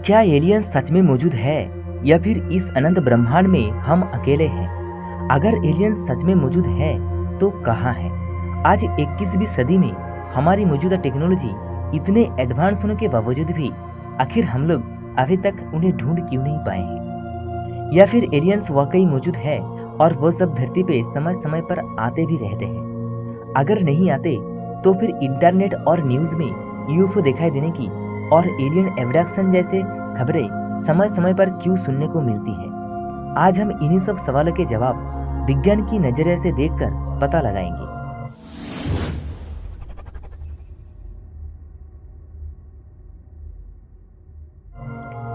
क्या एलियन सच में मौजूद है या फिर इस अनंत ब्रह्मांड में हम अकेले हैं? अगर एलियन सच में मौजूद है तो कहाँ है? आज 21वीं सदी में हमारी मौजूदा टेक्नोलॉजी इतने एडवांस होने के बावजूद भी आखिर हम लोग अभी तक उन्हें ढूंढ क्यों नहीं पाए हैं? या फिर एलियंस वाकई मौजूद है और वो सब धरती पे समय समय पर आते भी रहते हैं? अगर नहीं आते तो फिर इंटरनेट और न्यूज में यूएफओ दिखाई देने की और एलियन एब्डक्शन जैसे खबरें समय समय पर क्यों सुनने को मिलती है? आज हम इन्हीं सब सवालों के जवाब विज्ञान की नजरिए से देखकर पता लगाएंगे।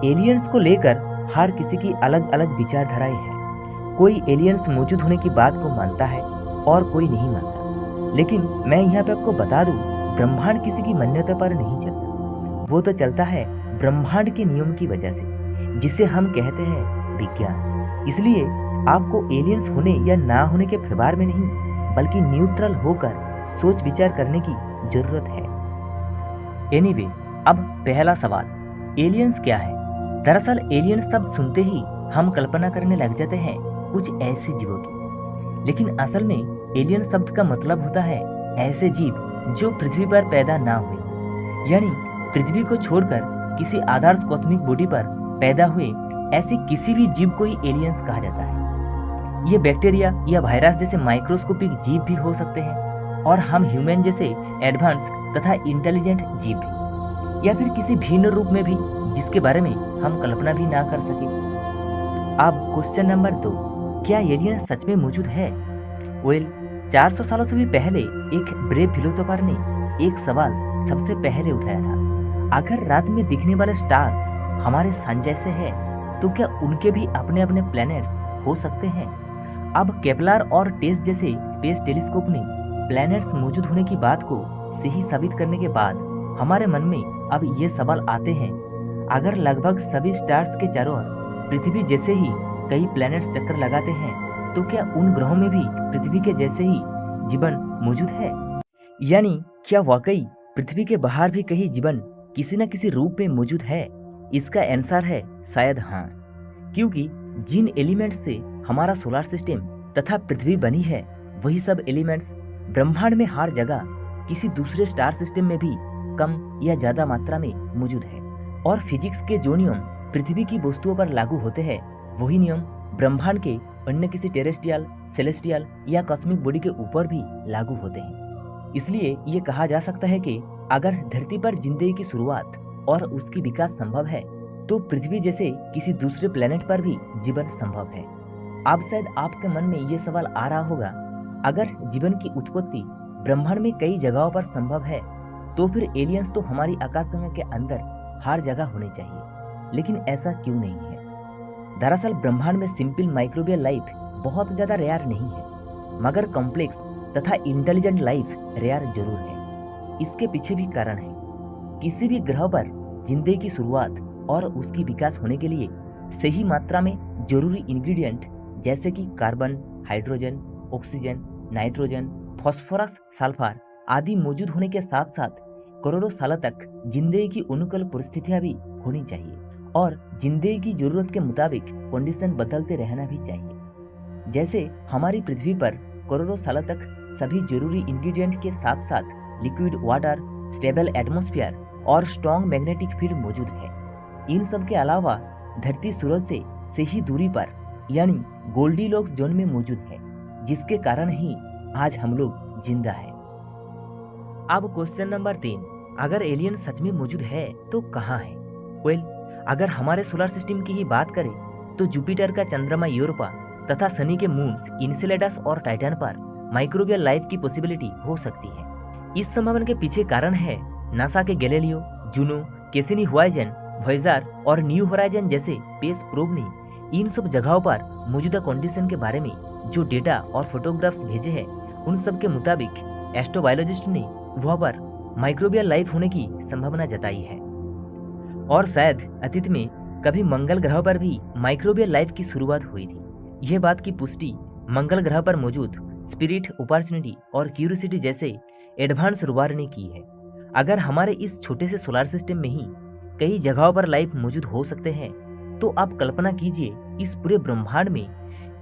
एलियंस को लेकर हर किसी की अलग अलग विचारधाराएं हैं। कोई एलियंस मौजूद होने की बात को मानता है और कोई नहीं मानता। लेकिन मैं यहाँ पे आपको बता दूं, ब्रह्मांड किसी की मान्यता पर नहीं चलता। वो तो चलता है ब्रह्मांड के नियम की वजह से, जिसे हम कहते हैं विज्ञान। इसलिए आपको एलियंस होने या ना होने के व्यवहार में नहीं, बल्कि न्यूट्रल होकर सोच विचार करने की जरूरत है। एनीवे, अब पहला सवाल, एलियंस क्या है? दरअसल एलियन शब्द सुनते ही हम कल्पना करने लग जाते हैं कुछ ऐसे जीवों की, लेकिन असल में एलियन शब्द का मतलब होता है ऐसे जीव जो पृथ्वी पर पैदा ना हुए, यानी पृथ्वी को छोड़कर किसी आदर्श कॉस्मिक बॉडी पर पैदा हुए ऐसे किसी भी जीव को ही एलियंस कहा जाता है। ये बैक्टीरिया या वायरस जैसे माइक्रोस्कोपिक जीव भी हो सकते हैं, और हम ह्यूमन जैसे एडवांस तथा इंटेलिजेंट जीव भी, या फिर किसी भिन्न रूप में भी जिसके बारे में हम कल्पना भी ना कर सके। अब क्वेश्चन नंबर 2, क्या एलियन सच में मौजूद है? वेल, 400 सालों से भी पहले एक ब्रेव फिलोसोफर ने एक सवाल सबसे पहले उठाया था। अगर रात में दिखने वाले स्टार्स हमारे सन जैसे हैं, तो क्या उनके भी अपने अपने प्लैनेट्स हो सकते हैं? अब केपलर और टेस जैसे स्पेस टेलीस्कोप ने प्लैनेट्स मौजूद होने की बात को सही साबित करने के बाद हमारे मन में अब ये सवाल आते हैं, अगर लगभग सभी स्टार्स के चारों ओर पृथ्वी जैसे ही कई प्लैनेट्स चक्कर लगाते हैं, तो क्या उन ग्रहों में भी पृथ्वी के जैसे ही जीवन मौजूद है? यानी क्या वाकई पृथ्वी के बाहर भी कहीं जीवन किसी न किसी रूप में मौजूद है? इसका आंसर है शायद हाँ, क्योंकि जिन एलिमेंट्स से हमारा सोलर सिस्टम तथा पृथ्वी बनी है, वही सब एलिमेंट्स ब्रह्मांड में हर जगह किसी दूसरे स्टार सिस्टम में भी कम या ज्यादा मात्रा में मौजूद है। और फिजिक्स के जो नियम पृथ्वी की वस्तुओं पर लागू होते हैं, वही नियम ब्रह्मांड के अन्य किसी टेरेस्ट्रियल, सेलेस्टियल या कॉस्मिक बॉडी के ऊपर भी लागू होते हैं। इसलिए ये कहा जा सकता है कि अगर धरती पर जिंदगी की शुरुआत और उसकी विकास संभव है, तो पृथ्वी जैसे किसी दूसरे प्लेनेट पर भी जीवन संभव है। अब शायद आपके मन में ये सवाल आ रहा होगा, अगर जीवन की उत्पत्ति ब्रह्मांड में कई जगहों पर संभव है, तो फिर एलियंस तो हमारी आकाशगंगा के अंदर हर जगह होने चाहिए। लेकिन ऐसा क्यों नहीं है? दरअसल ब्रह्मांड में सिंपल माइक्रोबियल लाइफ बहुत ज्यादा रेयर नहीं है, मगर कॉम्प्लेक्स तथा इंटेलिजेंट लाइफ रेयर जरूर है। इसके पीछे भी कारण है। किसी भी ग्रह पर जिंदगी की शुरुआत और उसकी विकास होने के लिए सही मात्रा में जरूरी इंग्रेडिएंट जैसे कि carbon, hydrogen, oxygen, nitrogen, phosphorus, sulphur आदि मौजूद होने के साथ साथ करोड़ों सालों तक जिंदगी की अनुकूल परिस्थितियां भी होनी चाहिए, और जिंदगी की जरूरत के मुताबिक कंडीशन बदलते रहना भी चाहिए। जैसे हमारी पृथ्वी पर करोड़ों सालों तक सभी जरूरी इंग्रेडिएंट के साथ साथ लिक्विड वाटर, स्टेबल एटमॉस्फेयर और स्ट्रॉन्ग मैग्नेटिक फील्ड मौजूद है। इन सब के अलावा धरती सूरज से सही दूरी पर यानी गोल्डीलॉक्स जोन में मौजूद है, जिसके कारण ही आज हम लोग जिंदा है। अब क्वेश्चन नंबर 3, अगर एलियन सच में मौजूद है तो कहाँ है? वेल, अगर हमारे सोलर सिस्टम की ही बात करें तो जुपिटर का चंद्रमा यूरोपा तथा शनि के मून्स इनसेलेडस और टाइटन पर माइक्रोबियल लाइफ की पॉसिबिलिटी हो सकती है। इस संभावना के पीछे कारण है नासा के गैलीलियो, जूनो, कैसिनी हुआइजन, वॉयेजर और न्यू होराइजन जैसे स्पेस प्रोब ने इन सब जगहों पर मौजूदा कंडीशन के बारे में जो डेटा और फोटोग्राफ्स भेजे हैं, उन सब के मुताबिक एस्ट्रोबायोलॉजिस्ट ने वहां पर माइक्रोबियल लाइफ होने की संभावना जताई है। और शायद अतीत में कभी मंगल ग्रह पर भी माइक्रोबियल लाइफ की शुरुआत हुई थी। यह बात की पुष्टि मंगल ग्रह पर मौजूद स्पिरिट, अपॉर्चुनिटी और क्यूरियोसिटी जैसे एडवांस रोवर ने की है। अगर हमारे इस छोटे से सोलर सिस्टम में ही कई जगहों पर लाइफ मौजूद हो सकते हैं, तो आप कल्पना कीजिए इस पूरे ब्रह्मांड में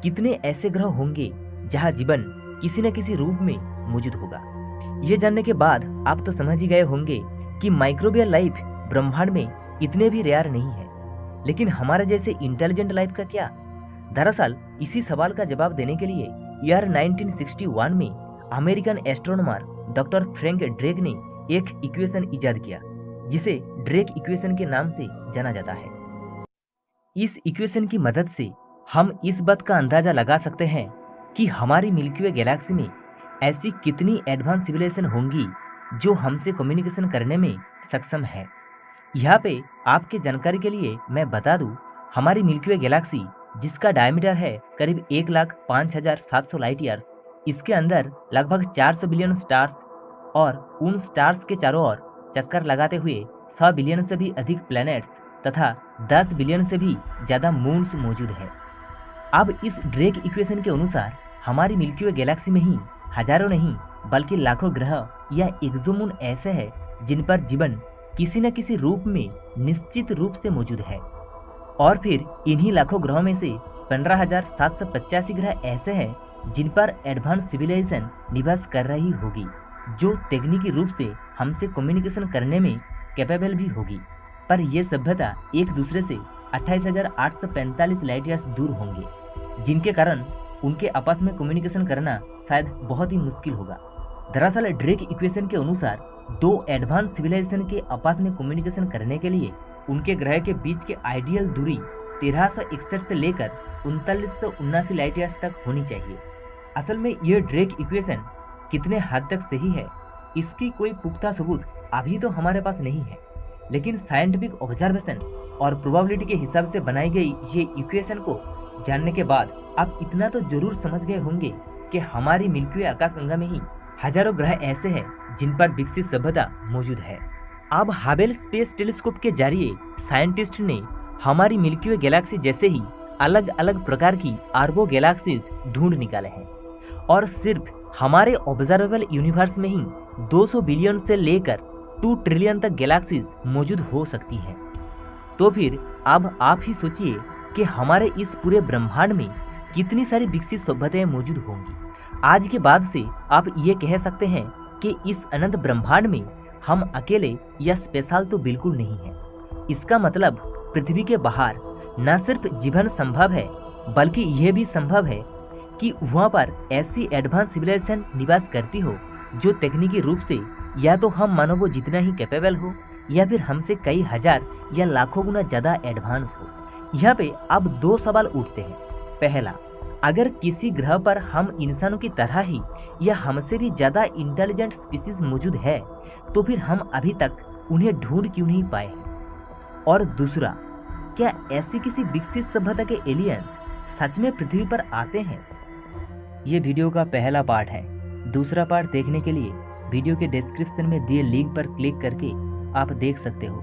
कितने ऐसे ग्रह होंगे जहां जीवन किसी न किसी रूप में मौजूद होगा। ये जानने के बाद आप तो समझ ही गए होंगे कि माइक्रोबियल लाइफ ब्रह्मांड में इतने भी रेयर नहीं है। लेकिन हमारे जैसे इंटेलिजेंट लाइफ का क्या? दरअसल इसी सवाल का जवाब देने के लिए ईयर 1961 में American astronomer doctor Frank Drake ने एक इक्वेशन इजाद किया, जिसे ड्रेक इक्वेशन के नाम से जाना जाता है। इस इक्वेशन की मदद से हम इस बात का अंदाजा लगा सकते हैं कि हमारी मिल्की वे गैलेक्सी में ऐसी कितनी एडवांस सिविलाइजेशन होंगी जो हमसे कम्युनिकेशन करने में सक्षम है। यहाँ पे आपके जानकारी के लिए मैं बता दूं, हमारी मिल्की वे गैलेक्सी जिसका डायमीटर है करीब 1,05,700 लाइट ईयर्स, इसके अंदर लगभग 400 बिलियन स्टार्स और उन स्टार्स के चारों ओर चक्कर लगाते हुए 100 बिलियन से भी अधिक प्लैनेट्स तथा 10 बिलियन से भी ज़्यादा मून्स मौजूद हैं। अब इस ड्रेक इक्वेशन के अनुसार हमारी मिल्की वे गैलेक्सी में ही हजारों नहीं बल्कि लाखों ग्रह या एक्सोमून ऐसे हैं जिन पर जीवन किसी न किसी रूप में निश्चित रूप से मौजूद है। और फिर इन्हीं लाखों ग्रहों में से 15,785 ग्रह ऐसे हैं जिन पर एडवांस सिविलाइजेशन निवास कर रही होगी, जो तकनीकी रूप से हमसे कम्युनिकेशन करने में कैपेबल भी होगी। पर यह सभ्यता एक दूसरे से 28,845 लाइट ईयर्स दूर होंगे, जिनके कारण उनके आपस में कम्युनिकेशन करना शायद बहुत ही मुश्किल होगा। दरअसल ड्रेक इक्वेशन के अनुसार दो एडवांस सिविलाइजेशन के आपस में कम्युनिकेशन करने के लिए उनके ग्रह के बीच की आइडियल दूरी 1361 से लेकर 3979 लाइट ईयर्स तक होनी चाहिए। असल में यह ड्रेक इक्वेशन कितने हद तक सही है, इसकी कोई पुख्ता सबूत अभी तो हमारे पास नहीं है, लेकिन साइंटिफिक ऑब्जर्वेशन और प्रोबेबिलिटी के हिसाब से बनाई गई ये इक्वेशन को जानने के बाद आप इतना तो जरूर समझ गए होंगे कि हमारी मिल्की वे आकाशगंगा में ही हजारों ग्रह ऐसे हैं जिन पर विकसित सभ्यता मौजूद है। अब हाबेल स्पेस टेलीस्कोप के जरिए साइंटिस्ट ने हमारी मिल्की वे गैलेक्सी जैसे ही अलग अलग प्रकार की अरबों गैलेक्सीज ढूंढ निकाले हैं, और सिर्फ हमारे ऑब्जर्वेबल यूनिवर्स में ही 200 बिलियन से लेकर 2 ट्रिलियन तक गैलेक्सीज मौजूद हो सकती हैं। तो फिर अब आप ही सोचिए कि हमारे इस पूरे ब्रह्मांड में कितनी सारी विकसित सभ्यताएं मौजूद होंगी। आज के बाद से आप ये कह सकते हैं कि इस अनंत ब्रह्मांड में हम अकेले या स्पेशल तो बिल्कुल नहीं है। इसका मतलब पृथ्वी के बाहर न सिर्फ जीवन संभव है, बल्कि यह भी संभव है कि वहाँ पर ऐसी एडवांस सिविलाइजेशन निवास करती हो जो तकनीकी रूप से या तो हम मानवों जितना ही कैपेबल हो, या फिर हमसे कई हजार या लाखों गुना ज्यादा एडवांस हो। यहाँ पे अब दो सवाल उठते हैं। पहला, अगर किसी ग्रह पर हम इंसानों की तरह ही या हमसे भी ज्यादा इंटेलिजेंट स्पीसीज मौजूद है, तो फिर हम अभी तक उन्हें ढूंढ क्यों नहीं पाए हैं? और दूसरा, क्या ऐसी किसी विकसित सभ्यता के एलियंस सच में पृथ्वी पर आते हैं? ये वीडियो का पहला पार्ट है। दूसरा पार्ट देखने के लिए वीडियो के डिस्क्रिप्शन में दिए लिंक पर क्लिक करके आप देख सकते हो।